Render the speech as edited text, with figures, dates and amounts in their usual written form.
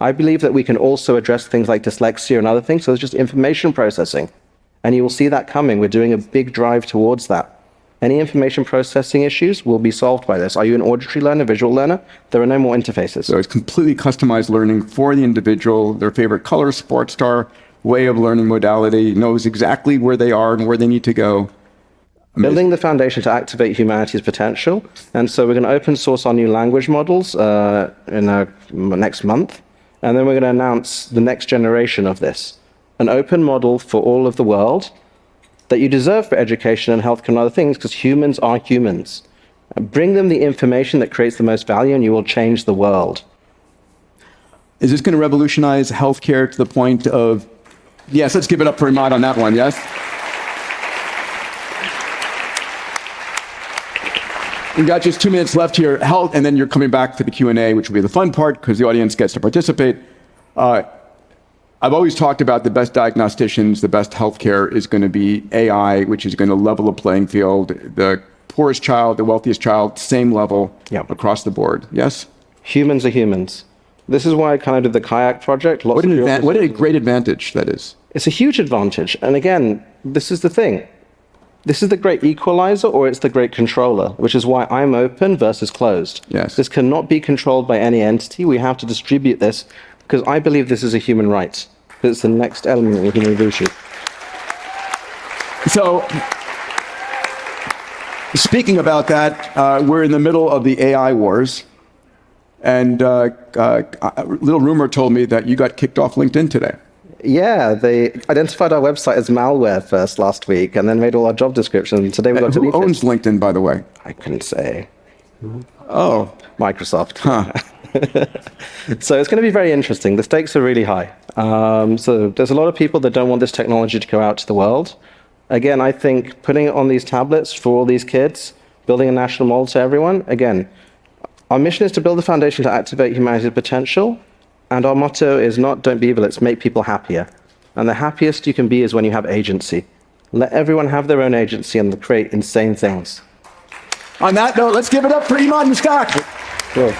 I believe that we can also address things like dyslexia and other things. So it's just information processing. And you will see that coming. We're doing a big drive towards that. Any information processing issues will be solved by this. Are you an auditory learner, visual learner? There are no more interfaces. So it's completely customized learning for the individual, their favorite color, sports star, way of learning modality, knows exactly where they are and where they need to go. Building the foundation to activate humanity's potential. And so we're going to open source our new language models in next month. And then we're going to announce the next generation of this. An open model for all of the world that you deserve for education and healthcare and other things, because humans are humans. Bring them the information that creates the most value and you will change the world. Is this going to revolutionize healthcare to the point of, yes, let's give it up for Imad on that one, yes? We've got just 2 minutes left here, health, and then you're coming back for the Q&A, which will be the fun part because the audience gets to participate. I've always talked about the best diagnosticians, the best healthcare is going to be AI, which is going to level the playing field. The poorest child, the wealthiest child, same level across the board. Yes? Humans are humans. This is why I kind of did the kayak project. What a great advantage that is. It's a huge advantage. And again, this is the thing. This is the great equalizer or it's the great controller, which is why I'm open versus closed. Yes. This cannot be controlled by any entity. We have to distribute this because I believe this is a human right. It's the next element of human evolution. So, speaking about that, we're in the middle of the AI wars. And a little rumor told me that you got kicked off LinkedIn today. Yeah, they identified our website as malware first last week and then made all our job descriptions. Today we got Who owns LinkedIn, by the way? I couldn't say. Oh. Microsoft. Huh. So it's going to be very interesting. The stakes are really high. So there's a lot of people that don't want this technology to go out to the world. Again, I think putting it on these tablets for all these kids, building a national model to everyone, again, our mission is to build the foundation to activate humanity's potential. And our motto is not don't be evil, it's make people happier. And the happiest you can be is when you have agency. Let everyone have their own agency and create insane things. On that note, let's give it up for Imad Mustak. Sure.